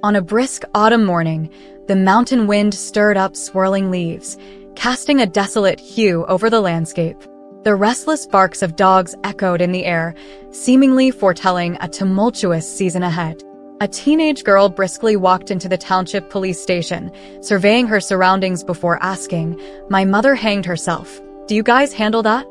On a brisk autumn morning, the mountain wind stirred up swirling leaves, casting a desolate hue over the landscape. The restless barks of dogs echoed in the air, seemingly foretelling a tumultuous season ahead. A teenage girl briskly walked into the township police station, surveying her surroundings before asking, "My mother hanged herself. Do you guys handle that?"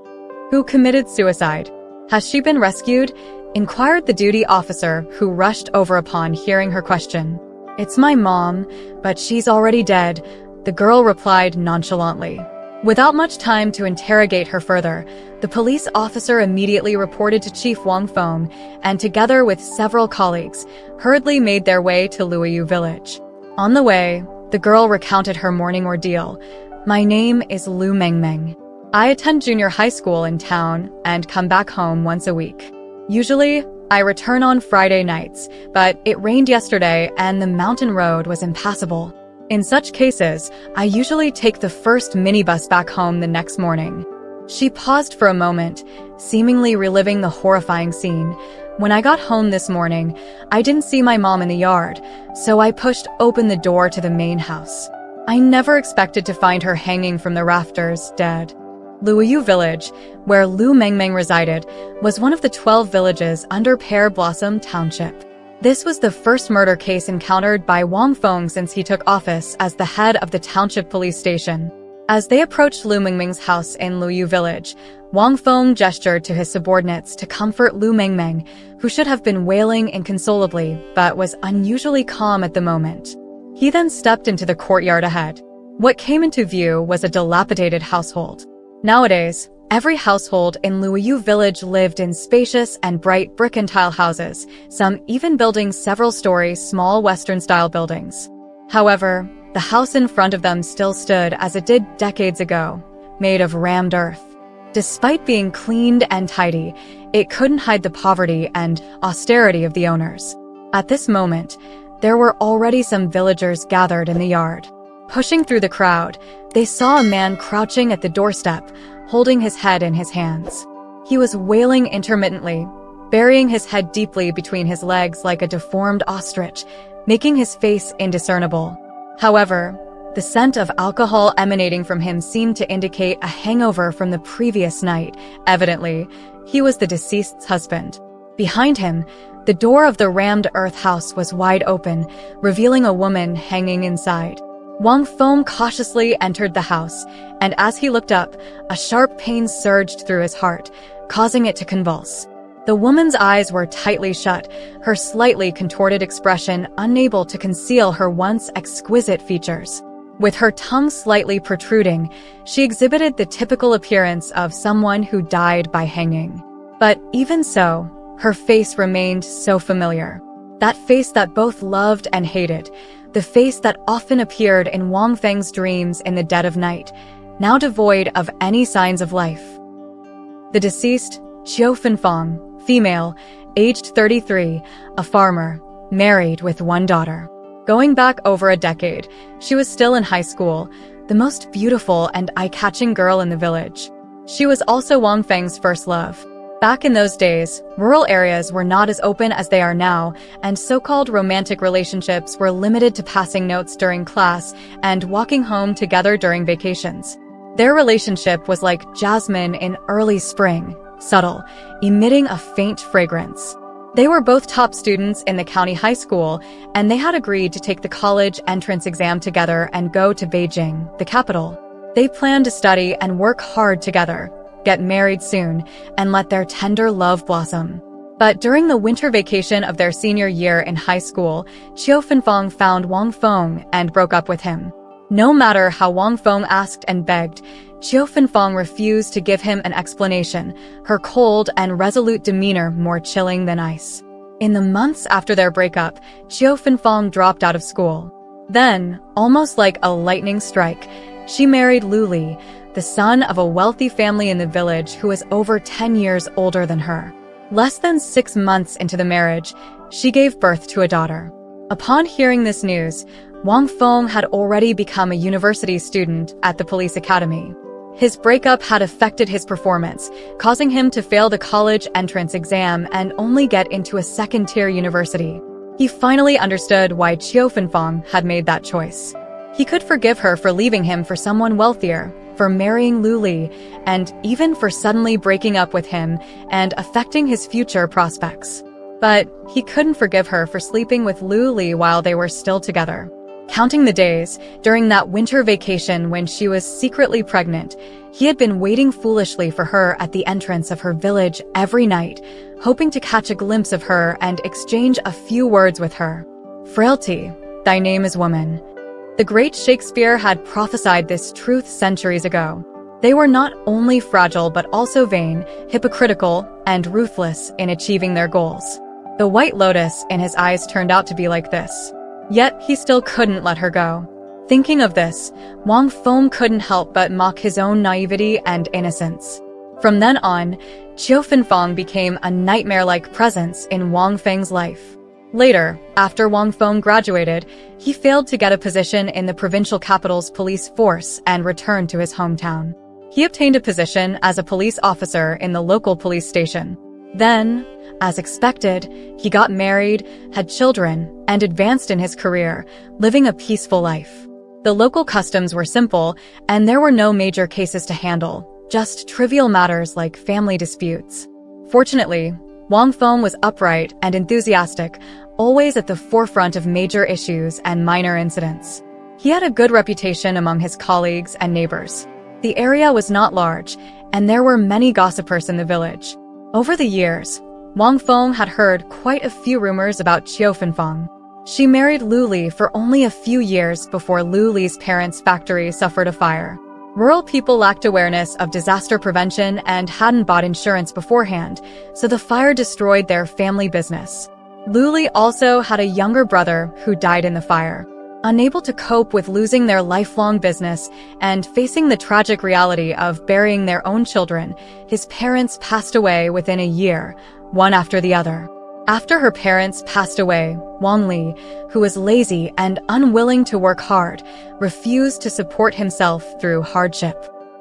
"Who committed suicide? Has she been rescued?" inquired the duty officer, who rushed over upon hearing her question. "It's my mom, but she's already dead," the girl replied nonchalantly. Without much time to interrogate her further, the police officer immediately reported to Chief Wang Feng and, together with several colleagues, hurriedly made their way to Luoyu village. On the way, the girl recounted her morning ordeal. "My name is Lu Mengmeng. I attend junior high school in town and come back home once a week. Usually, I return on Friday nights, but it rained yesterday and the mountain road was impassable. In such cases, I usually take the first minibus back home the next morning." She paused for a moment, seemingly reliving the horrifying scene. "When I got home this morning, I didn't see my mom in the yard, so I pushed open the door to the main house. I never expected to find her hanging from the rafters, dead." Luoyu village, where Lu Mengmeng resided, was one of the 12 villages under Pear Blossom Township. This was the first murder case encountered by Wang Feng since he took office as the head of the township police station. As they approached Lu Mengmeng's house in Luoyu village, Wang Feng gestured to his subordinates to comfort Lu Mengmeng, who should have been wailing inconsolably but was unusually calm at the moment. He then stepped into the courtyard ahead. What came into view was a dilapidated household. Nowadays, every household in Luoyu village lived in spacious and bright brick and tile houses, some even building several-story small Western-style buildings. However, the house in front of them still stood as it did decades ago, made of rammed earth. Despite being cleaned and tidy, it couldn't hide the poverty and austerity of the owners. At this moment, there were already some villagers gathered in the yard. Pushing through the crowd, they saw a man crouching at the doorstep, holding his head in his hands. He was wailing intermittently, burying his head deeply between his legs like a deformed ostrich, making his face indiscernible. However, the scent of alcohol emanating from him seemed to indicate a hangover from the previous night. Evidently, he was the deceased's husband. Behind him, the door of the rammed earth house was wide open, revealing a woman hanging inside. Wang Feng cautiously entered the house, and as he looked up, a sharp pain surged through his heart, causing it to convulse. The woman's eyes were tightly shut, her slightly contorted expression unable to conceal her once exquisite features. With her tongue slightly protruding, she exhibited the typical appearance of someone who died by hanging. But even so, her face remained so familiar. That face that both loved and hated, the face that often appeared in Wang Feng's dreams in the dead of night, now devoid of any signs of life. The deceased, Qiu Fenfang, female, aged 33, a farmer, married with one daughter. Going back over a decade, she was still in high school, the most beautiful and eye-catching girl in the village. She was also Wang Feng's first love. Back in those days, rural areas were not as open as they are now, and so-called romantic relationships were limited to passing notes during class and walking home together during vacations. Their relationship was like jasmine in early spring, subtle, emitting a faint fragrance. They were both top students in the county high school, and they had agreed to take the college entrance exam together and go to Beijing, the capital. They planned to study and work hard together, get married soon, and let their tender love blossom. But during the winter vacation of their senior year in high school, Qiu Fenfang found Wang Feng and broke up with him. No matter how Wang Feng asked and begged, Qiu Fenfang refused to give him an explanation, her cold and resolute demeanor more chilling than ice. In the months after their breakup, Qiu Fenfang dropped out of school. Then, almost like a lightning strike, she married Lu Li, the son of a wealthy family in the village who was over 10 years older than her. Less than 6 months into the marriage, she gave birth to a daughter. Upon hearing this news, Wang Feng had already become a university student at the police academy. His breakup had affected his performance, causing him to fail the college entrance exam and only get into a second-tier university. He finally understood why Qiu Fenfang had made that choice. He could forgive her for leaving him for someone wealthier, for marrying Lu Li, and even for suddenly breaking up with him and affecting his future prospects. But he couldn't forgive her for sleeping with Lu Li while they were still together. Counting the days, during that winter vacation when she was secretly pregnant, he had been waiting foolishly for her at the entrance of her village every night, hoping to catch a glimpse of her and exchange a few words with her. Frailty, thy name is woman. The great Shakespeare had prophesied this truth centuries ago. They were not only fragile but also vain, hypocritical, and ruthless in achieving their goals. The white lotus in his eyes turned out to be like this. Yet he still couldn't let her go. Thinking of this, Wang Feng couldn't help but mock his own naivety and innocence. From then on, Qiu Fenfang became a nightmare-like presence in Wang Feng's life. Later, after Wang Feng graduated, he failed to get a position in the provincial capital's police force and returned to his hometown. He obtained a position as a police officer in the local police station. Then, as expected, he got married, had children, and advanced in his career, living a peaceful life. The local customs were simple, and there were no major cases to handle, just trivial matters like family disputes. Fortunately, Wang Feng was upright and enthusiastic, always at the forefront of major issues and minor incidents. He had a good reputation among his colleagues and neighbors. The area was not large, and there were many gossipers in the village. Over the years, Wang Feng had heard quite a few rumors about Qiu Fenfang. She married Lu Li for only a few years before Lu Li's parents' factory suffered a fire. Rural people lacked awareness of disaster prevention and hadn't bought insurance beforehand, so the fire destroyed their family business. Lu Li also had a younger brother who died in the fire. Unable to cope with losing their lifelong business and facing the tragic reality of burying their own children, his parents passed away within a year, one after the other. After her parents passed away, Wang Li, who was lazy and unwilling to work hard, refused to support himself through hardship.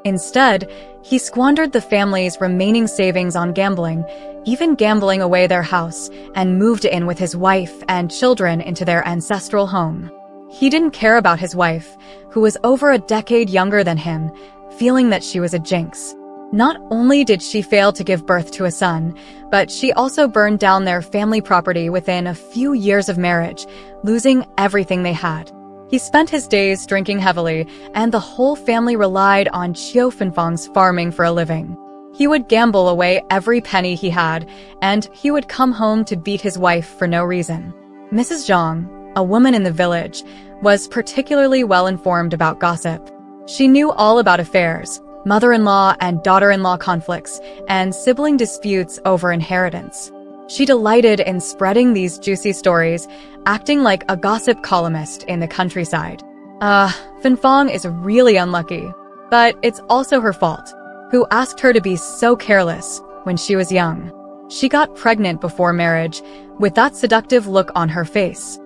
Instead, he squandered the family's remaining savings on gambling, even gambling away their house, and moved in with his wife and children into their ancestral home. He didn't care about his wife, who was over a decade younger than him, feeling that she was a jinx. Not only did she fail to give birth to a son, but she also burned down their family property within a few years of marriage, losing everything they had. He spent his days drinking heavily, and the whole family relied on Qiu Fenfang's farming for a living. He would gamble away every penny he had, and he would come home to beat his wife for no reason. Mrs. Zhang, a woman in the village, was particularly well informed about gossip. She knew all about affairs, mother-in-law and daughter-in-law conflicts, and sibling disputes over inheritance. She delighted in spreading these juicy stories, acting like a gossip columnist in the countryside. Fenfang is really unlucky, but it's also her fault. Who asked her to be so careless when she was young? She got pregnant before marriage, with that seductive look on her face.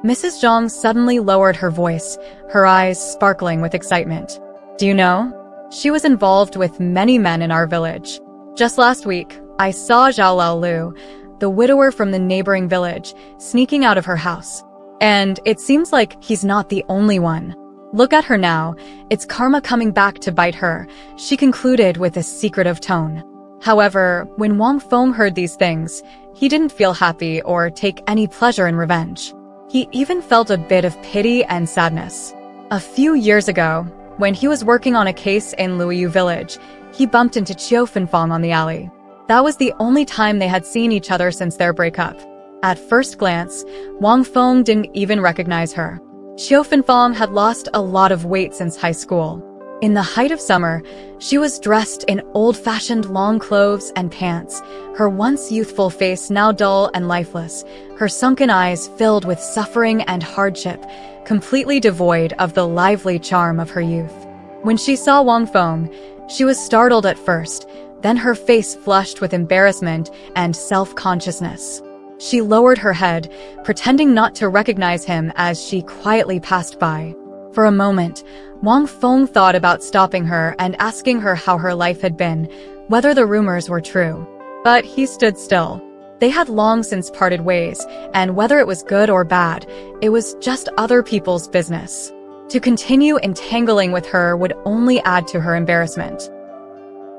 Mrs. Zhang suddenly lowered her voice, her eyes sparkling with excitement. Do you know? She was involved with many men in our village. Just last week, I saw Zhao Laolu, the widower from the neighboring village, sneaking out of her house. And it seems like he's not the only one. Look at her now, it's karma coming back to bite her, she concluded with a secretive tone. However, when Wang Feng heard these things, he didn't feel happy or take any pleasure in revenge. He even felt a bit of pity and sadness. A few years ago, when he was working on a case in Luoyu village, he bumped into Qiu Fenfang on the alley. That was the only time they had seen each other since their breakup. At first glance, Wang Feng didn't even recognize her. Qiu Fenfang had lost a lot of weight since high school. In the height of summer, she was dressed in old-fashioned long clothes and pants, her once youthful face now dull and lifeless, her sunken eyes filled with suffering and hardship, completely devoid of the lively charm of her youth. When she saw Wang Feng, she was startled at first, then her face flushed with embarrassment and self-consciousness. She lowered her head, pretending not to recognize him as she quietly passed by. For a moment, Wang Feng thought about stopping her and asking her how her life had been, whether the rumors were true. But he stood still. They had long since parted ways, and whether it was good or bad, it was just other people's business. To continue entangling with her would only add to her embarrassment.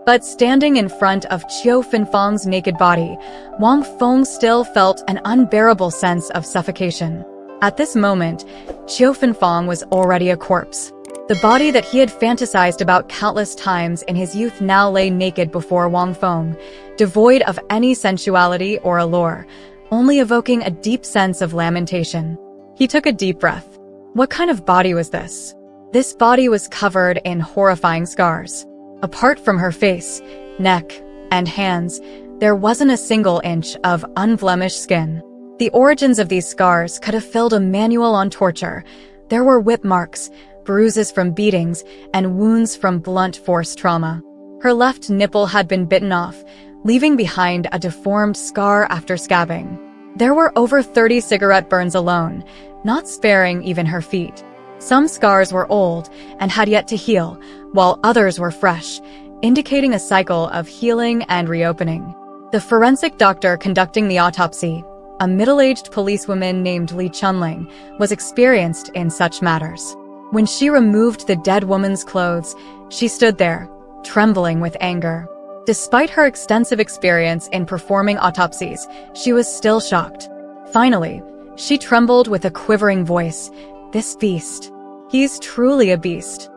But standing in front of Qiu Fenfang's naked body, Wang Feng still felt an unbearable sense of suffocation. At this moment, Qiu Fenfang was already a corpse. The body that he had fantasized about countless times in his youth now lay naked before Wang Feng, devoid of any sensuality or allure, only evoking a deep sense of lamentation. He took a deep breath. What kind of body was this? This body was covered in horrifying scars. Apart from her face, neck, and hands, there wasn't a single inch of unblemished skin. The origins of these scars could have filled a manual on torture. There were whip marks, bruises from beatings, and wounds from blunt force trauma. Her left nipple had been bitten off, leaving behind a deformed scar after scabbing. There were over 30 cigarette burns alone, not sparing even her feet. Some scars were old and had yet to heal, while others were fresh, indicating a cycle of healing and reopening. The forensic doctor conducting the autopsy, a middle-aged policewoman named Li Chunling, was experienced in such matters. When she removed the dead woman's clothes, she stood there, trembling with anger. Despite her extensive experience in performing autopsies, she was still shocked. Finally, she trembled with a quivering voice. This beast. He's truly a beast.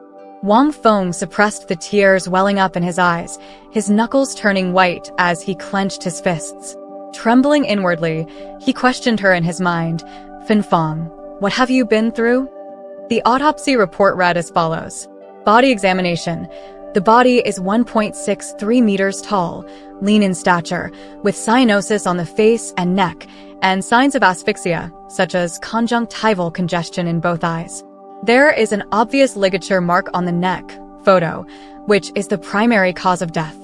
Wang Feng suppressed the tears welling up in his eyes, his knuckles turning white as he clenched his fists. Trembling inwardly, he questioned her in his mind. Fenfang, what have you been through? The autopsy report read as follows. Body examination. The body is 1.63 meters tall, lean in stature, with cyanosis on the face and neck, and signs of asphyxia, such as conjunctival congestion in both eyes. There is an obvious ligature mark on the neck, photo, which is the primary cause of death.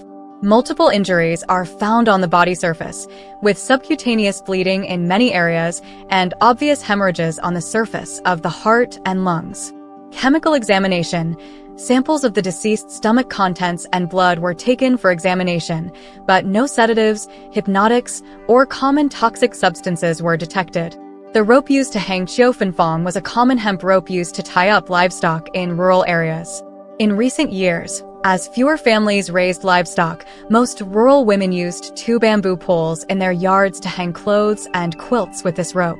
Multiple injuries are found on the body surface, with subcutaneous bleeding in many areas and obvious hemorrhages on the surface of the heart and lungs. Chemical examination. Samples of the deceased's stomach contents and blood were taken for examination, but no sedatives, hypnotics, or common toxic substances were detected. The rope used to hang Qiu Fenfang was a common hemp rope used to tie up livestock in rural areas. In recent years, as fewer families raised livestock, most rural women used 2 bamboo poles in their yards to hang clothes and quilts with this rope.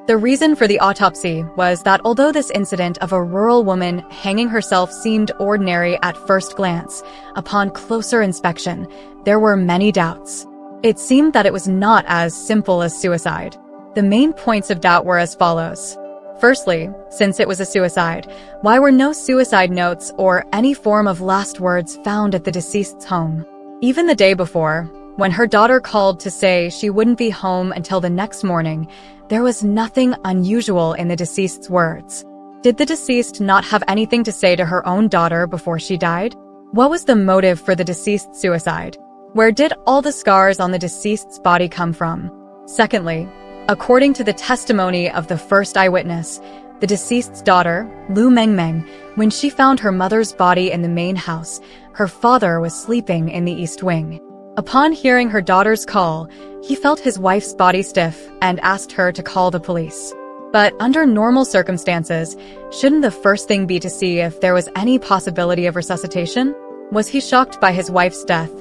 The reason for the autopsy was that although this incident of a rural woman hanging herself seemed ordinary at first glance, upon closer inspection, there were many doubts. It seemed that it was not as simple as suicide. The main points of doubt were as follows. Firstly, since it was a suicide, why were no suicide notes or any form of last words found at the deceased's home? Even the day before, when her daughter called to say she wouldn't be home until the next morning, there was nothing unusual in the deceased's words. Did the deceased not have anything to say to her own daughter before she died? What was the motive for the deceased's suicide? Where did all the scars on the deceased's body come from? Secondly, according to the testimony of the first eyewitness, the deceased's daughter, Lu Mengmeng, when she found her mother's body in the main house, her father was sleeping in the east wing. Upon hearing her daughter's call, he felt his wife's body stiff and asked her to call the police. But under normal circumstances, shouldn't the first thing be to see if there was any possibility of resuscitation? Was he shocked by his wife's death,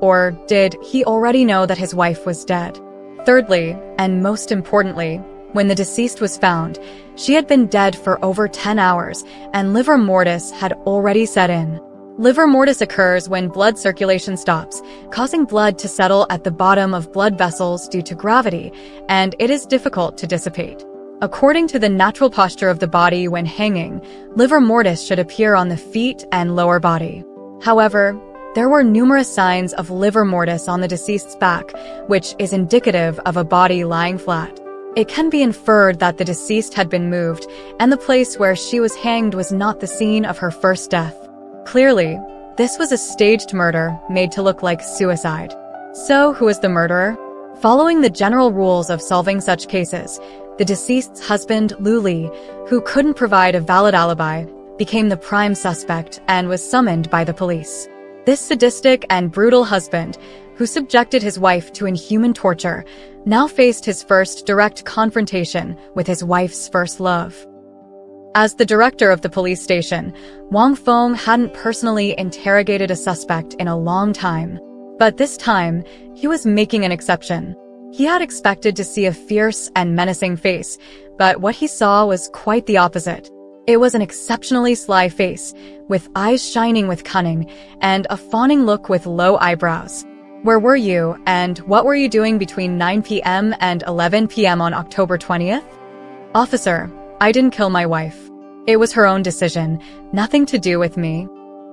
or did he already know that his wife was dead? Thirdly, and most importantly, when the deceased was found, she had been dead for over 10 hours, and livor mortis had already set in. Livor mortis occurs when blood circulation stops, causing blood to settle at the bottom of blood vessels due to gravity, and it is difficult to dissipate. According to the natural posture of the body when hanging, livor mortis should appear on the feet and lower body. However, there were numerous signs of livor mortis on the deceased's back, which is indicative of a body lying flat. It can be inferred that the deceased had been moved, and the place where she was hanged was not the scene of her first death. Clearly, this was a staged murder made to look like suicide. So, who is the murderer? Following the general rules of solving such cases, the deceased's husband, Lu Li, who couldn't provide a valid alibi, became the prime suspect and was summoned by the police. This sadistic and brutal husband, who subjected his wife to inhuman torture, now faced his first direct confrontation with his wife's first love. As the director of the police station, Wang Feng hadn't personally interrogated a suspect in a long time. But this time, he was making an exception. He had expected to see a fierce and menacing face, but what he saw was quite the opposite. It was an exceptionally sly face, with eyes shining with cunning, and a fawning look with low eyebrows. Where were you, and what were you doing between 9 p.m. and 11 p.m. on October 20th? Officer, I didn't kill my wife. It was her own decision, nothing to do with me.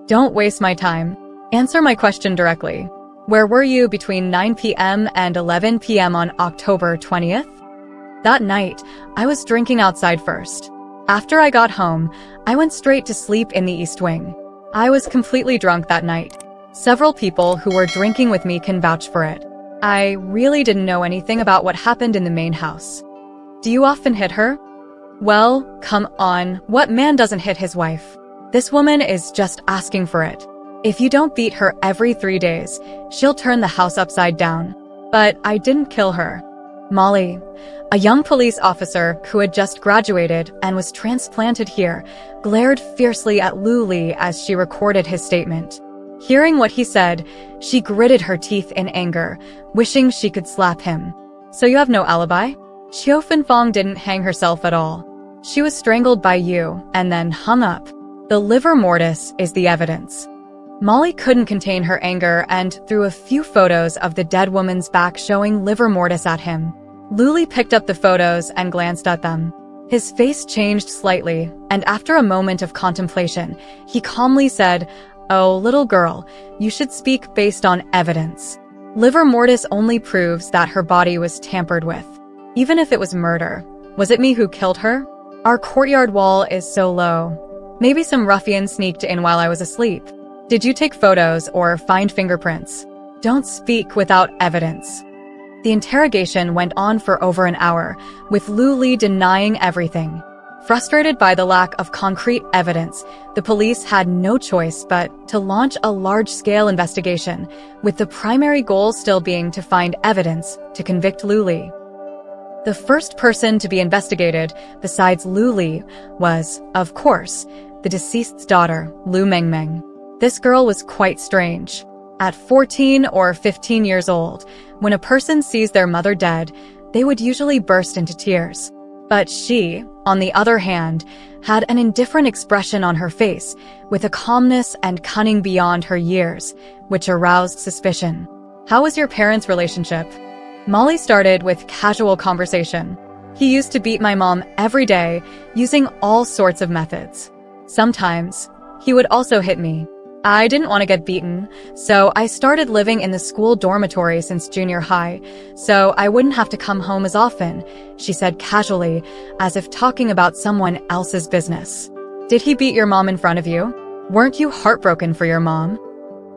Don't waste my time. Answer my question directly. Where were you between 9 p.m. and 11 p.m. on October 20th? That night, I was drinking outside first. After I got home, I went straight to sleep in the East Wing. I was completely drunk that night. Several people who were drinking with me can vouch for it. I really didn't know anything about what happened in the main house. Do you often hit her? Well, come on, what man doesn't hit his wife? This woman is just asking for it. If you don't beat her every 3 days, she'll turn the house upside down. But I didn't kill her. Molly, a young police officer who had just graduated and was transplanted here, glared fiercely at Lu Li as she recorded his statement. Hearing what he said, she gritted her teeth in anger, wishing she could slap him. So you have no alibi? Qiu Fenfang didn't hang herself at all. She was strangled by you and then hung up. The livor mortis is the evidence. Molly couldn't contain her anger and threw a few photos of the dead woman's back showing livor mortis at him. Lu Li picked up the photos and glanced at them. His face changed slightly, and after a moment of contemplation, he calmly said, "Oh, little girl, you should speak based on evidence. Livor mortis only proves that her body was tampered with. Even if it was murder, was it me who killed her? Our courtyard wall is so low. Maybe some ruffian sneaked in while I was asleep. Did you take photos or find fingerprints? Don't speak without evidence." The interrogation went on for over an hour, with Lu Li denying everything. Frustrated by the lack of concrete evidence, the police had no choice but to launch a large-scale investigation, with the primary goal still being to find evidence to convict Lu Li. The first person to be investigated, besides Lu Li, was, of course, the deceased's daughter, Lu Mengmeng. This girl was quite strange. At 14 or 15 years old, when a person sees their mother dead, they would usually burst into tears. But she, on the other hand, had an indifferent expression on her face, with a calmness and cunning beyond her years, which aroused suspicion. How was your parents' relationship? Molly started with casual conversation. He used to beat my mom every day, using all sorts of methods. Sometimes, he would also hit me. I didn't want to get beaten, so I started living in the school dormitory since junior high, so I wouldn't have to come home as often, she said casually, as if talking about someone else's business. Did he beat your mom in front of you? Weren't you heartbroken for your mom?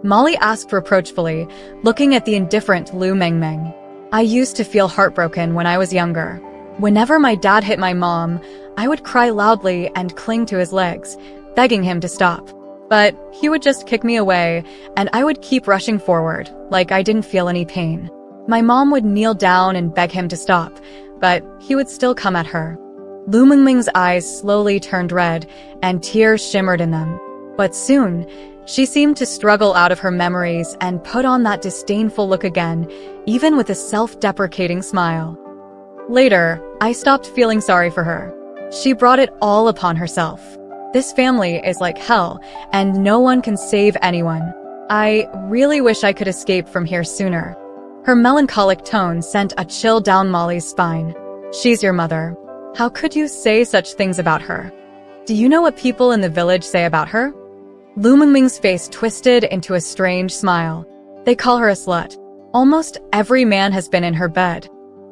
Molly asked reproachfully, looking at the indifferent Lu Mengmeng. I used to feel heartbroken when I was younger. Whenever my dad hit my mom, I would cry loudly and cling to his legs, begging him to stop. But he would just kick me away, and I would keep rushing forward, like I didn't feel any pain. My mom would kneel down and beg him to stop, but he would still come at her. Lu Mengmeng's eyes slowly turned red, and tears shimmered in them. But soon, she seemed to struggle out of her memories and put on that disdainful look again, even with a self-deprecating smile. Later, I stopped feeling sorry for her. She brought it all upon herself. This family is like hell, and no one can save anyone. I really wish I could escape from here sooner. Her melancholic tone sent a chill down Molly's spine. She's your mother. How could you say such things about her? Do you know what people in the village say about her? Lu Mengming's face twisted into a strange smile. They call her a slut. Almost every man has been in her bed.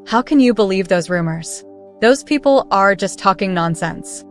How can you believe those rumors? Those people are just talking nonsense.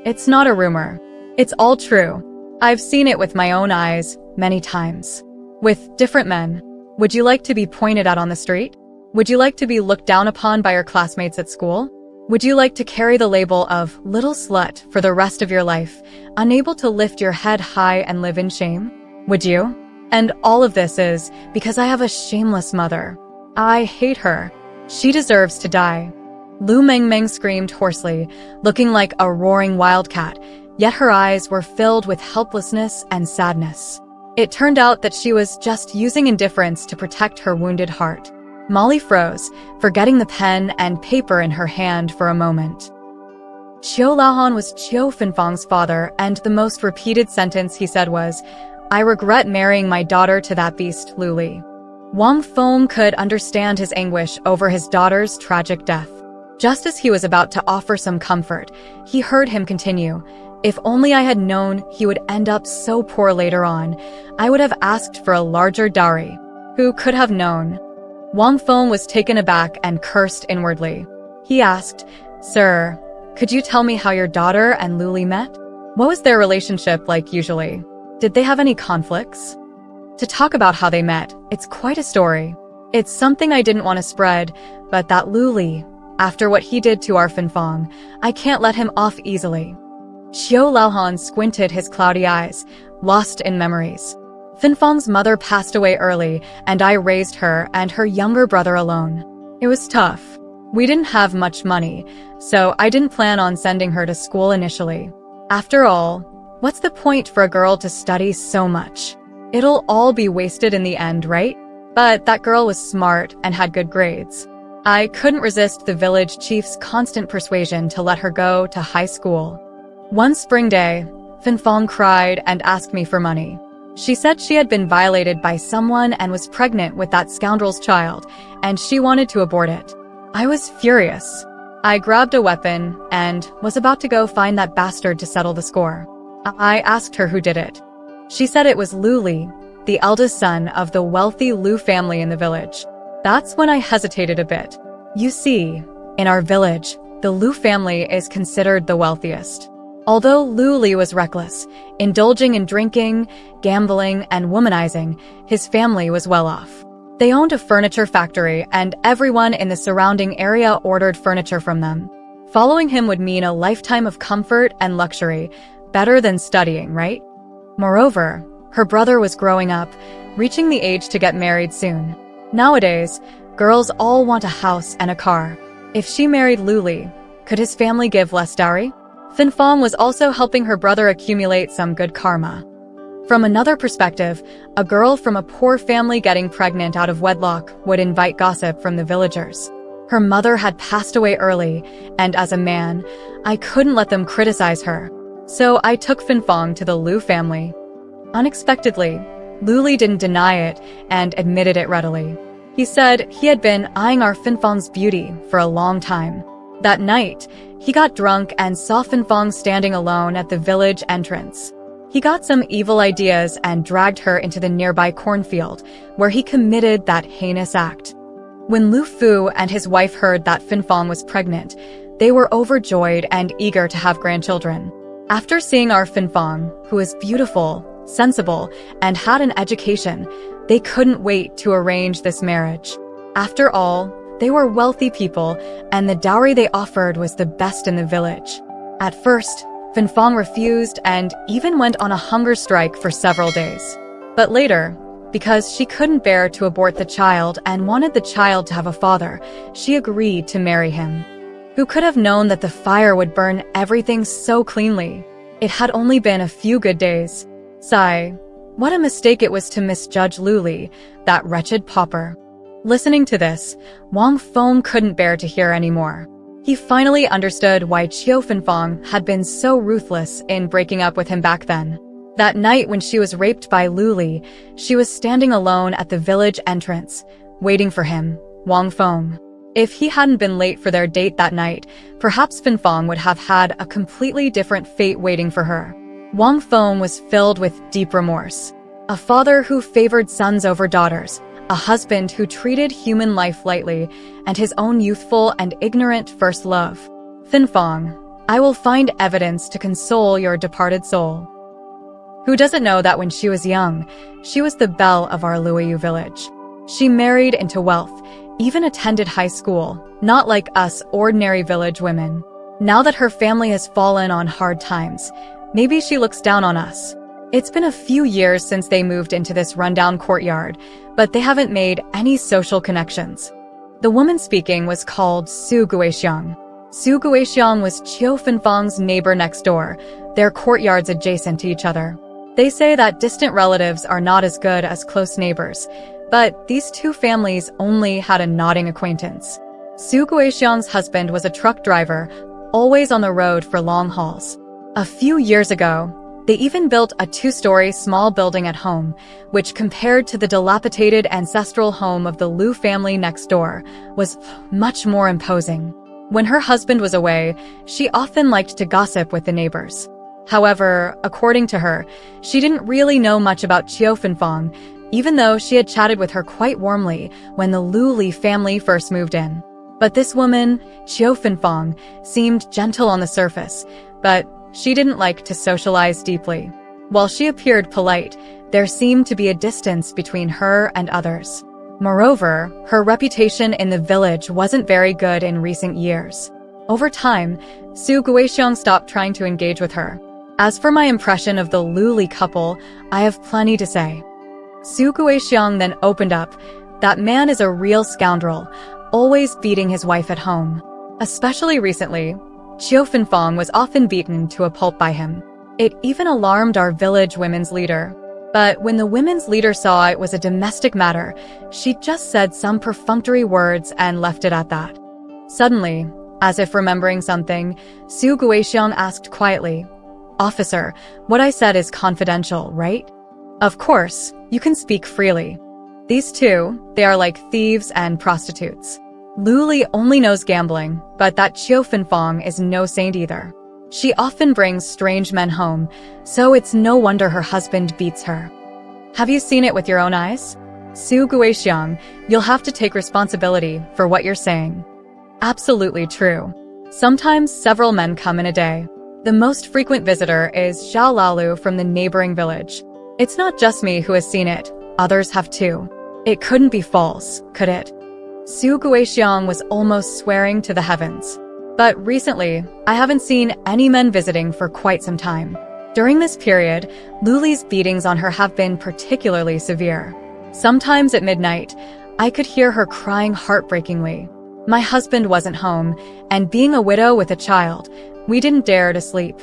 It's not a rumor. It's all true. I've seen it with my own eyes, many times. With different men. Would you like to be pointed at on the street? Would you like to be looked down upon by your classmates at school? Would you like to carry the label of little slut for the rest of your life, unable to lift your head high and live in shame? Would you? And all of this is because I have a shameless mother. I hate her. She deserves to die. Lu Mengmeng screamed hoarsely, looking like a roaring wildcat, yet her eyes were filled with helplessness and sadness. It turned out that she was just using indifference to protect her wounded heart. Molly froze, forgetting the pen and paper in her hand for a moment. Qiu Laohan was Qiu Fenfang's father, and the most repeated sentence he said was, "I regret marrying my daughter to that beast, Lu Li." Wang Feng could understand his anguish over his daughter's tragic death. Just as he was about to offer some comfort, he heard him continue, "If only I had known he would end up so poor later on, I would have asked for a larger dowry." Who could have known? Wang Feng was taken aback and cursed inwardly. He asked, "Sir, could you tell me how your daughter and Lu Li met? What was their relationship like usually? Did they have any conflicts?" To talk about how they met, it's quite a story. It's something I didn't want to spread, but that Lu Li, after what he did to our Fenfang, I can't let him off easily. Qiu Laohan squinted his cloudy eyes, lost in memories. Fenfang's mother passed away early, and I raised her and her younger brother alone. It was tough. We didn't have much money, so I didn't plan on sending her to school initially. After all, what's the point for a girl to study so much? It'll all be wasted in the end, right? But that girl was smart and had good grades. I couldn't resist the village chief's constant persuasion to let her go to high school. One spring day, Fenfang cried and asked me for money. She said she had been violated by someone and was pregnant with that scoundrel's child, and she wanted to abort it. I was furious. I grabbed a weapon and was about to go find that bastard to settle the score. I asked her who did it. She said it was Lu Li, the eldest son of the wealthy Lu family in the village. That's when I hesitated a bit. You see, in our village, the Lu family is considered the wealthiest. Although Lu Li was reckless, indulging in drinking, gambling, and womanizing, his family was well off. They owned a furniture factory, and everyone in the surrounding area ordered furniture from them. Following him would mean a lifetime of comfort and luxury, better than studying, right? Moreover, her brother was growing up, reaching the age to get married soon. Nowadays, girls all want a house and a car. If she married Lu Li, could his family give less dowry? Fenfang was also helping her brother accumulate some good karma. From another perspective, a girl from a poor family getting pregnant out of wedlock would invite gossip from the villagers. Her mother had passed away early, and as a man, I couldn't let them criticize her. So I took Fenfang to the Lu family. Unexpectedly, Lu Li didn't deny it and admitted it readily. He said he had been eyeing our Fenfang's beauty for a long time. That night, he got drunk and saw Fenfang standing alone at the village entrance. He got some evil ideas and dragged her into the nearby cornfield, where he committed that heinous act. When Lu Fu and his wife heard that Fenfang was pregnant, they were overjoyed and eager to have grandchildren. After seeing our Fenfang, who was beautiful, sensible, and had an education, they couldn't wait to arrange this marriage. After all, they were wealthy people, and the dowry they offered was the best in the village. At first, Fenfang refused and even went on a hunger strike for several days. But later, because she couldn't bear to abort the child and wanted the child to have a father, she agreed to marry him. Who could have known that the fire would burn everything so cleanly? It had only been a few good days. Sigh, what a mistake it was to misjudge Lu Li, that wretched pauper. Listening to this, Wang Feng couldn't bear to hear anymore. He finally understood why Qiu Fenfang had been so ruthless in breaking up with him back then. That night when she was raped by Lu Li, she was standing alone at the village entrance, waiting for him, Wang Feng. If he hadn't been late for their date that night, perhaps Fenfang would have had a completely different fate waiting for her. Wang Feng was filled with deep remorse. A father who favored sons over daughters, a husband who treated human life lightly, and his own youthful and ignorant first love. Fenfang, I will find evidence to console your departed soul. Who doesn't know that when she was young, she was the belle of our Luoyu village. She married into wealth, even attended high school, not like us ordinary village women. Now that her family has fallen on hard times, maybe she looks down on us. It's been a few years since they moved into this rundown courtyard, but they haven't made any social connections. The woman speaking was called Su Guixiang. Su Guixiang was Qiu Fenfang's neighbor next door, their courtyards adjacent to each other. They say that distant relatives are not as good as close neighbors, but these two families only had a nodding acquaintance. Su Guixiang's husband was a truck driver, always on the road for long hauls. A few years ago, they even built a 2-story small building at home, which compared to the dilapidated ancestral home of the Liu family next door, was much more imposing. When her husband was away, she often liked to gossip with the neighbors. However, according to her, she didn't really know much about Qiu Fenfang, even though she had chatted with her quite warmly when the Liu Li family first moved in. But this woman, Qiu Fenfang, seemed gentle on the surface, but she didn't like to socialize deeply. While she appeared polite, there seemed to be a distance between her and others. Moreover, her reputation in the village wasn't very good in recent years. Over time, Su Guixiang stopped trying to engage with her. As for my impression of the Liu Li couple, I have plenty to say. Su Guixiang then opened up. That man is a real scoundrel, always beating his wife at home. Especially recently, Qiu Fenfang was often beaten to a pulp by him. It even alarmed our village women's leader. But when the women's leader saw it was a domestic matter, she just said some perfunctory words and left it at that. Suddenly, as if remembering something, Su Guixiang asked quietly, "Officer, what I said is confidential, right?" "Of course, you can speak freely. These two, they are like thieves and prostitutes. Liu Li only knows gambling, but that Qiu Fenfang is no saint either. She often brings strange men home, so it's no wonder her husband beats her. Have you seen it with your own eyes? Su Guixiang, you'll have to take responsibility for what you're saying." Absolutely true. Sometimes several men come in a day. The most frequent visitor is Zhao Laolu from the neighboring village. It's not just me who has seen it, others have too. It couldn't be false, could it? Su Guixiang was almost swearing to the heavens. But recently, I haven't seen any men visiting for quite some time. During this period, Liu Li's beatings on her have been particularly severe. Sometimes at midnight, I could hear her crying heartbreakingly. My husband wasn't home, and being a widow with a child, we didn't dare to sleep.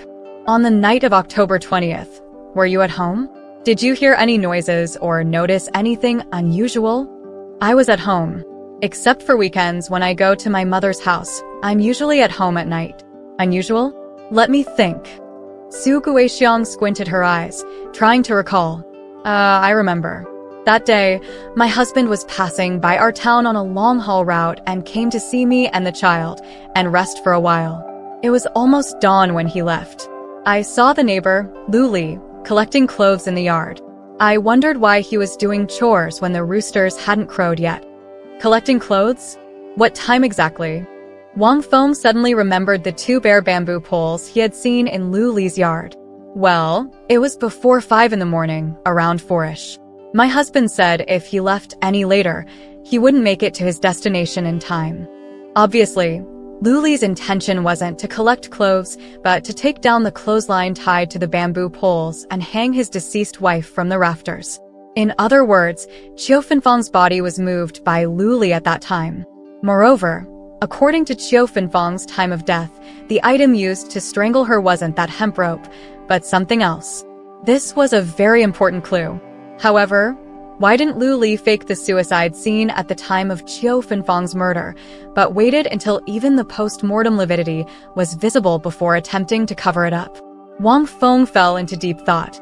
On the night of October 20th, were you at home? Did you hear any noises or notice anything unusual? I was at home. Except for weekends when I go to my mother's house, I'm usually at home at night. Unusual? Let me think. Su Guixiang squinted her eyes, trying to recall. I remember. That day, my husband was passing by our town on a long-haul route and came to see me and the child, and rest for a while. It was almost dawn when he left. I saw the neighbor, Liu Li, collecting clothes in the yard. I wondered why he was doing chores when the roosters hadn't crowed yet. Collecting clothes? What time exactly? Wang Feng suddenly remembered the 2 bare bamboo poles he had seen in Liu Li's yard. Well, it was before 5 in the morning, around 4-ish. My husband said if he left any later, he wouldn't make it to his destination in time. Obviously, Liu Li's intention wasn't to collect clothes, but to take down the clothesline tied to the bamboo poles and hang his deceased wife from the rafters. In other words, Qiu Fenfang's body was moved by Liu Li at that time. Moreover, according to Qiu Fenfang's time of death, the item used to strangle her wasn't that hemp rope, but something else. This was a very important clue. However, why didn't Liu Li fake the suicide scene at the time of Qiu Fenfang's murder, but waited until even the post-mortem lividity was visible before attempting to cover it up? Wang Feng fell into deep thought.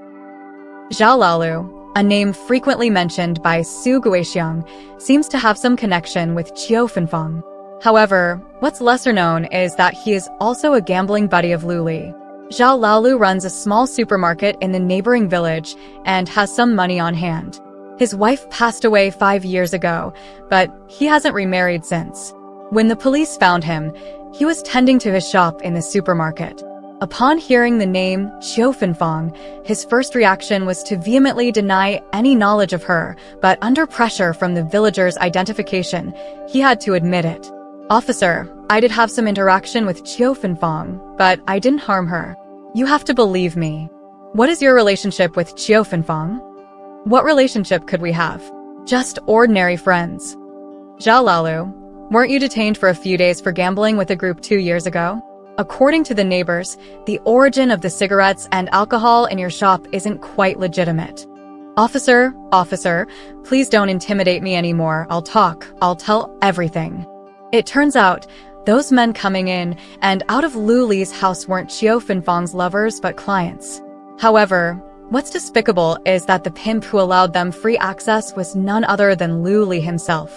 Zhao Laolu, a name frequently mentioned by Su Guixiang, seems to have some connection with Qiu Fenfang. However, what's lesser known is that he is also a gambling buddy of Liu Li. Zhao Laolu runs a small supermarket in the neighboring village and has some money on hand. His wife passed away 5 years ago, but he hasn't remarried since. When the police found him, he was tending to his shop in the supermarket. Upon hearing the name Qiu Fenfang, his first reaction was to vehemently deny any knowledge of her, but under pressure from the villagers' identification, he had to admit it. "Officer, I did have some interaction with Qiu Fenfang, but I didn't harm her. You have to believe me." What is your relationship with Qiu Fenfang? What relationship could we have? Just ordinary friends. Zhao Lalu, weren't you detained for a few days for gambling with a group 2 years ago? According to the neighbors, the origin of the cigarettes and alcohol in your shop isn't quite legitimate. Officer, please don't intimidate me anymore. I'll tell everything. It turns out, those men coming in and out of Lu Li's house weren't Qiu Fenfang's lovers but clients. However, what's despicable is that the pimp who allowed them free access was none other than Lu Li himself.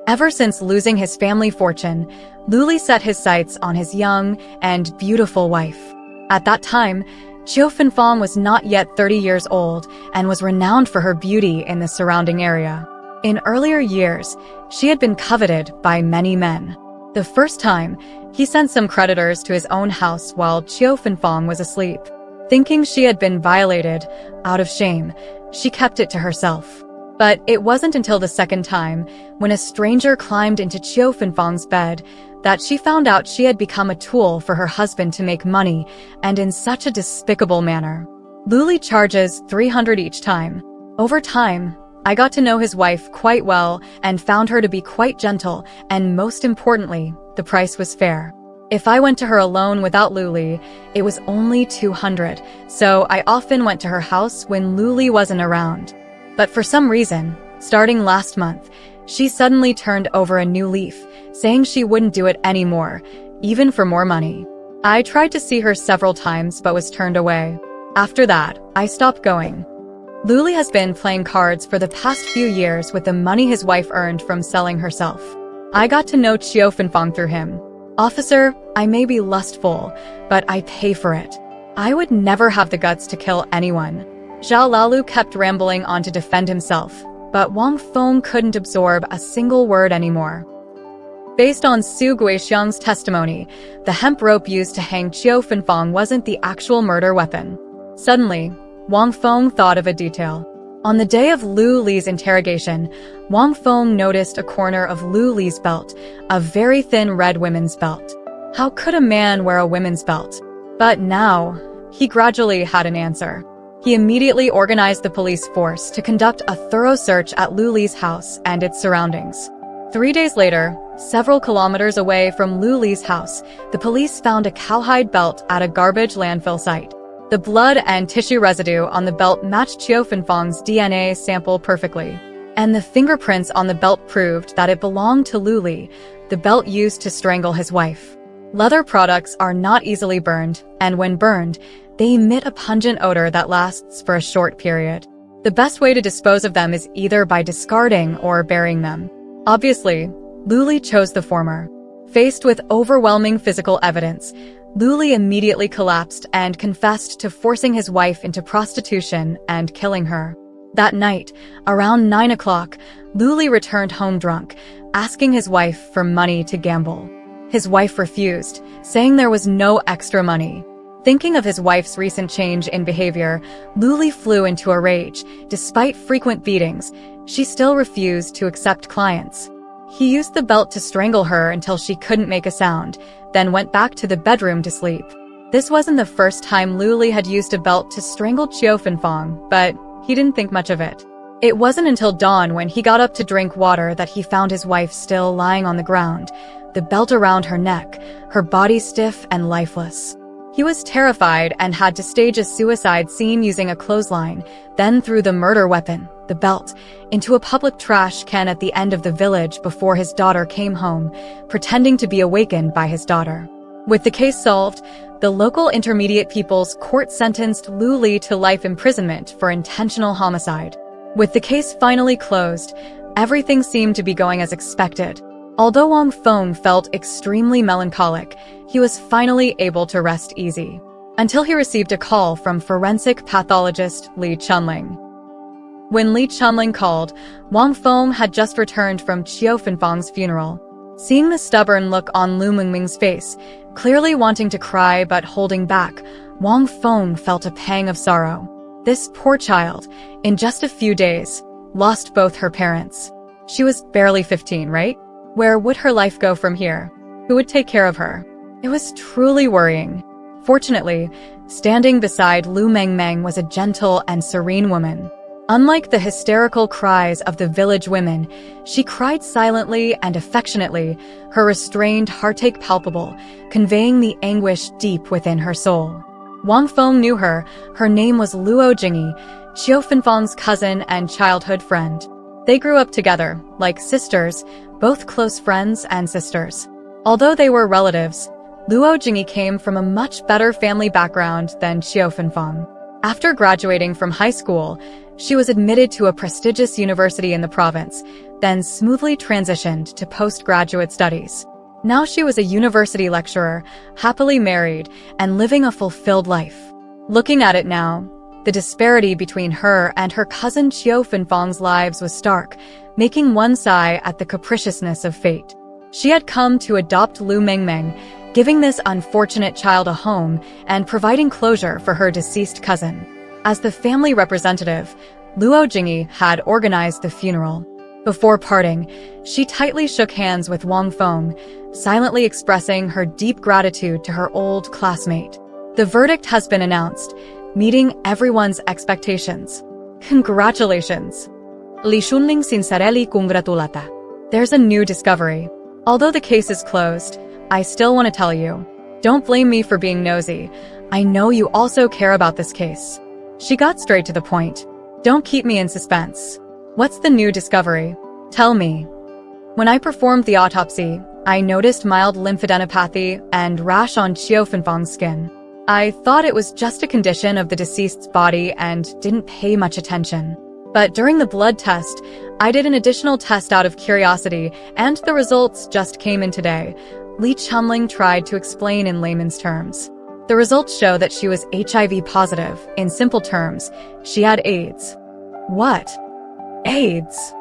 Ever since losing his family fortune, Lu Li set his sights on his young and beautiful wife. At that time, Qiu Fenfang was not yet 30 years old and was renowned for her beauty in the surrounding area. In earlier years, she had been coveted by many men. The first time, he sent some creditors to his own house while Qiu Fenfang was asleep. Thinking she had been violated, out of shame, she kept it to herself. But it wasn't until the second time, when a stranger climbed into Qiu Fenfang's bed, that she found out she had become a tool for her husband to make money, and in such a despicable manner. Lu Li charges 300 each time. Over time, I got to know his wife quite well and found her to be quite gentle, and most importantly, the price was fair. If I went to her alone without Lu Li, it was only 200, so I often went to her house when Lu Li wasn't around. But for some reason, starting last month, she suddenly turned over a new leaf, saying she wouldn't do it anymore, even for more money. I tried to see her several times but was turned away. After that, I stopped going. Lu Li has been playing cards for the past few years with the money his wife earned from selling herself. I got to know Qiu Fenfang through him. Officer, I may be lustful, but I pay for it. I would never have the guts to kill anyone. Zhao Lalu kept rambling on to defend himself, but Wang Feng couldn't absorb a single word anymore. Based on Su Guixiang's testimony, the hemp rope used to hang Qiu Fenfang wasn't the actual murder weapon. Suddenly, Wang Feng thought of a detail. On the day of Lu Li's interrogation, Wang Feng noticed a corner of Lu Li's belt, a very thin red women's belt. How could a man wear a women's belt? But now, he gradually had an answer. He immediately organized the police force to conduct a thorough search at Lu Li's house and its surroundings. 3 days later, several kilometers away from Lu Li's house, the police found a cowhide belt at a garbage landfill site. The blood and tissue residue on the belt matched Qiu Fenfang's DNA sample perfectly. And the fingerprints on the belt proved that it belonged to Lu Li, the belt used to strangle his wife. Leather products are not easily burned, and when burned, they emit a pungent odor that lasts for a short period. The best way to dispose of them is either by discarding or burying them. Obviously, Lu Li chose the former. Faced with overwhelming physical evidence, Lu Li immediately collapsed and confessed to forcing his wife into prostitution and killing her. That night, around 9 o'clock, Lu Li returned home drunk, asking his wife for money to gamble. His wife refused, saying there was no extra money. Thinking of his wife's recent change in behavior, Lu Li flew into a rage. Despite frequent beatings, she still refused to accept clients. He used the belt to strangle her until she couldn't make a sound, then went back to the bedroom to sleep. This wasn't the first time Lu Li had used a belt to strangle Qiu Fenfang, but he didn't think much of it. It wasn't until dawn when he got up to drink water that he found his wife still lying on the ground, the belt around her neck, her body stiff and lifeless. He was terrified and had to stage a suicide scene using a clothesline, then threw the murder weapon, the belt, into a public trash can at the end of the village before his daughter came home, pretending to be awakened by his daughter. With the case solved, the local Intermediate People's Court sentenced Lu Li to life imprisonment for intentional homicide. With the case finally closed, everything seemed to be going as expected. Although Wang Feng felt extremely melancholic, he was finally able to rest easy. Until he received a call from forensic pathologist Li Chunling. When Li Chunling called, Wang Feng had just returned from Qiu Fenfang's funeral. Seeing the stubborn look on Lu Mingming's face, clearly wanting to cry but holding back, Wang Feng felt a pang of sorrow. This poor child, in just a few days, lost both her parents. She was barely 15, right? Where would her life go from here? Who would take care of her? It was truly worrying. Fortunately, standing beside Lu Mengmeng was a gentle and serene woman. Unlike the hysterical cries of the village women, she cried silently and affectionately, her restrained heartache palpable, conveying the anguish deep within her soul. Wang Feng knew her. Her name was Luo Jingyi, Qiu Fenfang's cousin and childhood friend. They grew up together, like sisters, both close friends and sisters. Although they were relatives, Luo Jingyi came from a much better family background than Qiu Fenfang. After graduating from high school, she was admitted to a prestigious university in the province, then smoothly transitioned to postgraduate studies. Now she was a university lecturer, happily married, and living a fulfilled life. Looking at it now, the disparity between her and her cousin Qiu Fenfang's lives was stark, making one sigh at the capriciousness of fate. She had come to adopt Lu Mengmeng, giving this unfortunate child a home and providing closure for her deceased cousin. As the family representative, Luo Jingyi had organized the funeral. Before parting, she tightly shook hands with Wang Feng, silently expressing her deep gratitude to her old classmate. The verdict has been announced, meeting everyone's expectations. Congratulations! Li Shunling sincerely congratulata. There's a new discovery. Although the case is closed, I still want to tell you. Don't blame me for being nosy. I know you also care about this case. She got straight to the point. Don't keep me in suspense. What's the new discovery? Tell me. When I performed the autopsy, I noticed mild lymphadenopathy and rash on Qiu Fenfang's skin. I thought it was just a condition of the deceased's body and didn't pay much attention. But during the blood test, I did an additional test out of curiosity, and the results just came in today. Li Chunling tried to explain in layman's terms. The results show that she was HIV positive. In simple terms, she had AIDS. What? AIDS?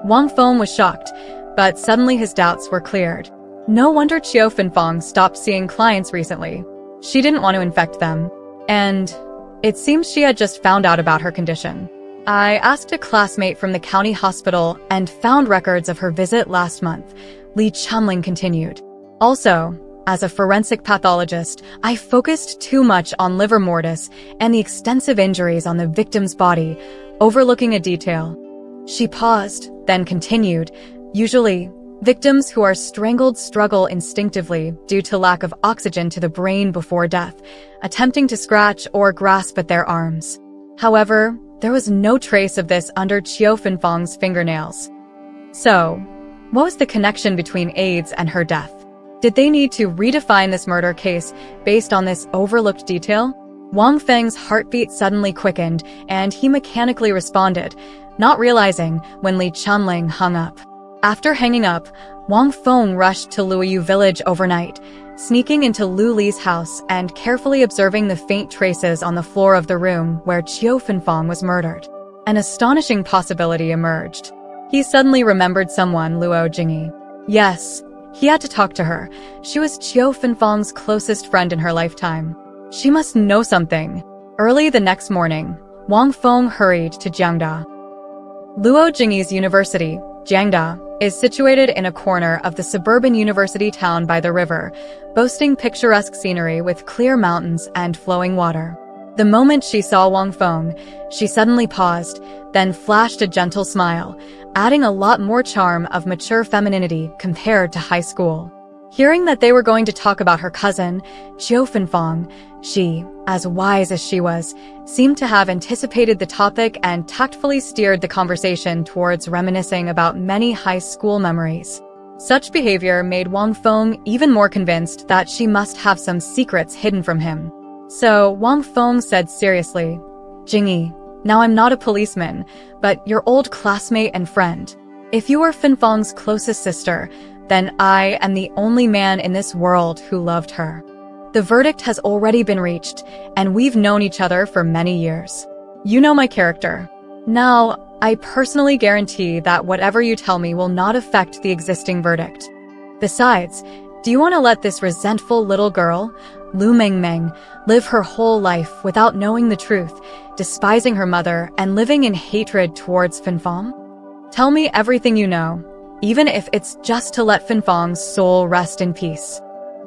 Wang Feng was shocked, but suddenly his doubts were cleared. No wonder Qiu Fenfang stopped seeing clients recently. She didn't want to infect them. And it seems she had just found out about her condition. I asked a classmate from the county hospital and found records of her visit last month, Li Chunling continued. Also, as a forensic pathologist, I focused too much on livor mortis and the extensive injuries on the victim's body, overlooking a detail. She paused, then continued. Usually, victims who are strangled struggle instinctively due to lack of oxygen to the brain before death, attempting to scratch or grasp at their arms. However, there was no trace of this under Qiu Fenfang's fingernails. So, what was the connection between AIDS and her death? Did they need to redefine this murder case based on this overlooked detail? Wang Feng's heartbeat suddenly quickened, and he mechanically responded, not realizing when Li Chunling hung up. After hanging up, Wang Feng rushed to Luoyu village overnight, sneaking into Lu Li's house and carefully observing the faint traces on the floor of the room where Qiu Fenfang was murdered. An astonishing possibility emerged. He suddenly remembered someone, Luo Jingyi. Yes, he had to talk to her. She was Qiu Fenfang's closest friend in her lifetime. She must know something. Early the next morning, Wang Feng hurried to Jiangda. Luo Jingyi's university, Jiangda, is situated in a corner of the suburban university town by the river, boasting picturesque scenery with clear mountains and flowing water. The moment she saw Wang Feng, she suddenly paused, then flashed a gentle smile, adding a lot more charm of mature femininity compared to high school. Hearing that they were going to talk about her cousin, Qiu Fenfang, she, as wise as she was, seemed to have anticipated the topic and tactfully steered the conversation towards reminiscing about many high school memories. Such behavior made Wang Feng even more convinced that she must have some secrets hidden from him. So Wang Feng said seriously, "Jingyi, now I'm not a policeman, but your old classmate and friend. If you were Fenfang's closest sister, then I am the only man in this world who loved her. The verdict has already been reached, and we've known each other for many years. You know my character. Now, I personally guarantee that whatever you tell me will not affect the existing verdict. Besides, do you want to let this resentful little girl, Lu Mengmeng, live her whole life without knowing the truth, despising her mother, and living in hatred towards Fenfang? Tell me everything you know, even if it's just to let Fenfang's soul rest in peace."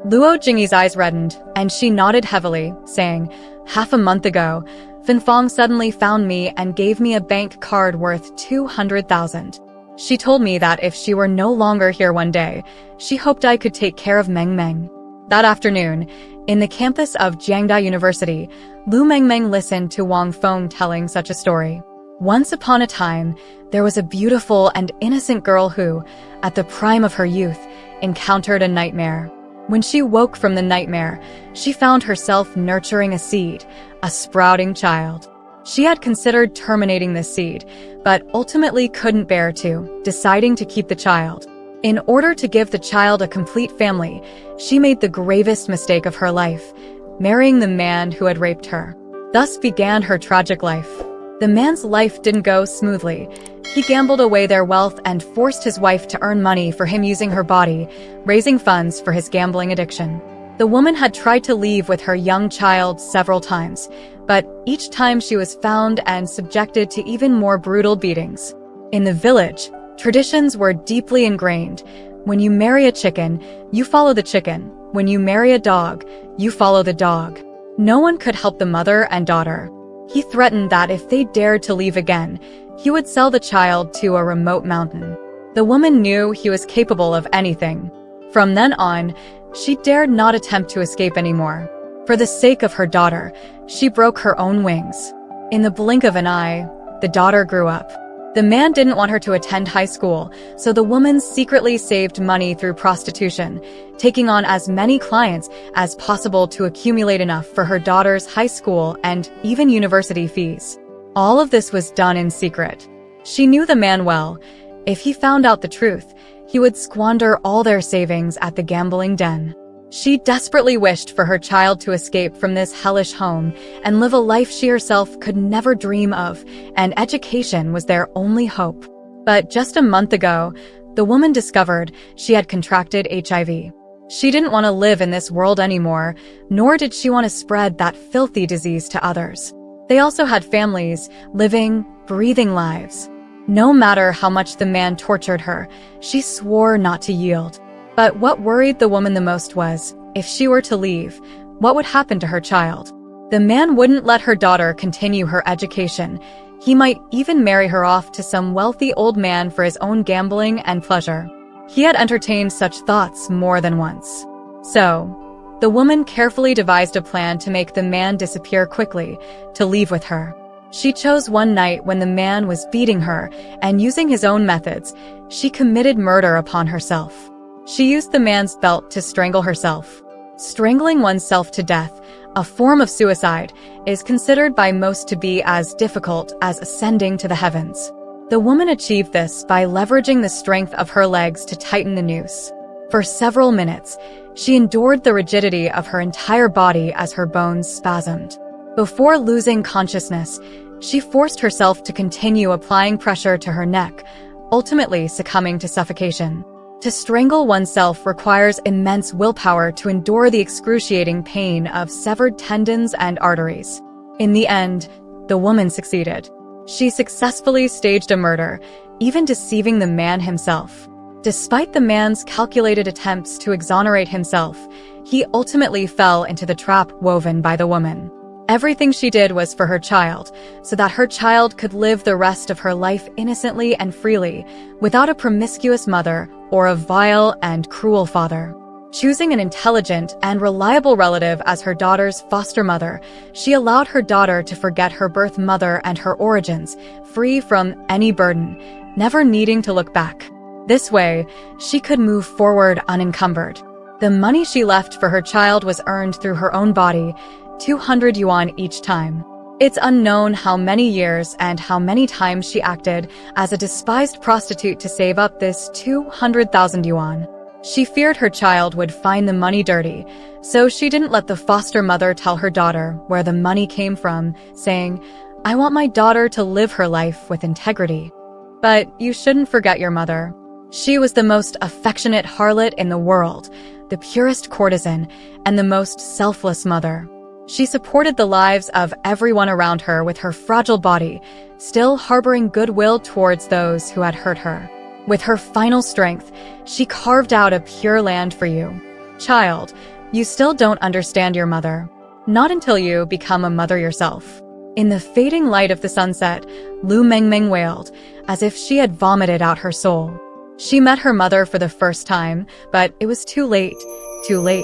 Luo Jingyi's eyes reddened, and she nodded heavily, saying, "Half a month ago, Finfang suddenly found me and gave me a bank card worth 200,000. She told me that if she were no longer here one day, she hoped I could take care of Meng. That afternoon, in the campus of Jiangda University, Lu Meng listened to Wang Feng telling such a story. Once upon a time, there was a beautiful and innocent girl who, at the prime of her youth, encountered a nightmare. When she woke from the nightmare, she found herself nurturing a seed, a sprouting child. She had considered terminating this seed, but ultimately couldn't bear to, deciding to keep the child. In order to give the child a complete family, she made the gravest mistake of her life, marrying the man who had raped her. Thus began her tragic life. The man's life didn't go smoothly. He gambled away their wealth and forced his wife to earn money for him using her body, raising funds for his gambling addiction. The woman had tried to leave with her young child several times, but each time she was found and subjected to even more brutal beatings. In the village, traditions were deeply ingrained. When you marry a chicken, you follow the chicken. When you marry a dog, you follow the dog. No one could help the mother and daughter. He threatened that if they dared to leave again, he would sell the child to a remote mountain. The woman knew he was capable of anything. From then on, she dared not attempt to escape anymore. For the sake of her daughter, she broke her own wings. In the blink of an eye, the daughter grew up. The man didn't want her to attend high school, so the woman secretly saved money through prostitution, taking on as many clients as possible to accumulate enough for her daughter's high school and even university fees. All of this was done in secret. She knew the man well. If he found out the truth, he would squander all their savings at the gambling den. She desperately wished for her child to escape from this hellish home and live a life she herself could never dream of, and education was their only hope. But just a month ago, the woman discovered she had contracted HIV. She didn't want to live in this world anymore, nor did she want to spread that filthy disease to others. They also had families, living, breathing lives. No matter how much the man tortured her, she swore not to yield. But what worried the woman the most was, if she were to leave, what would happen to her child? The man wouldn't let her daughter continue her education. He might even marry her off to some wealthy old man for his own gambling and pleasure. He had entertained such thoughts more than once. So, the woman carefully devised a plan to make the man disappear quickly, to leave with her. She chose one night when the man was beating her, and using his own methods, she committed murder upon herself. She used the man's belt to strangle herself. Strangling oneself to death, a form of suicide, is considered by most to be as difficult as ascending to the heavens. The woman achieved this by leveraging the strength of her legs to tighten the noose. For several minutes, she endured the rigidity of her entire body as her bones spasmed. Before losing consciousness, she forced herself to continue applying pressure to her neck, ultimately succumbing to suffocation. To strangle oneself requires immense willpower to endure the excruciating pain of severed tendons and arteries. In the end, the woman succeeded. She successfully staged a murder, even deceiving the man himself. Despite the man's calculated attempts to exonerate himself, he ultimately fell into the trap woven by the woman. Everything she did was for her child, so that her child could live the rest of her life innocently and freely, without a promiscuous mother or a vile and cruel father. Choosing an intelligent and reliable relative as her daughter's foster mother, she allowed her daughter to forget her birth mother and her origins, free from any burden, never needing to look back. This way, she could move forward unencumbered. The money she left for her child was earned through her own body, 200 yuan each time. It's unknown how many years and how many times she acted as a despised prostitute to save up this 200,000 yuan. She feared her child would find the money dirty, so she didn't let the foster mother tell her daughter where the money came from, saying, "I want my daughter to live her life with integrity." But you shouldn't forget your mother. She was the most affectionate harlot in the world, the purest courtesan, and the most selfless mother. She supported the lives of everyone around her with her fragile body, still harboring goodwill towards those who had hurt her. With her final strength, she carved out a pure land for you. Child, You still don't understand your mother. Not until you become a mother yourself. In the fading light of the sunset, Lu Mengmeng wailed, as if she had vomited out her soul. She met her mother for the first time, but it was too late, too late.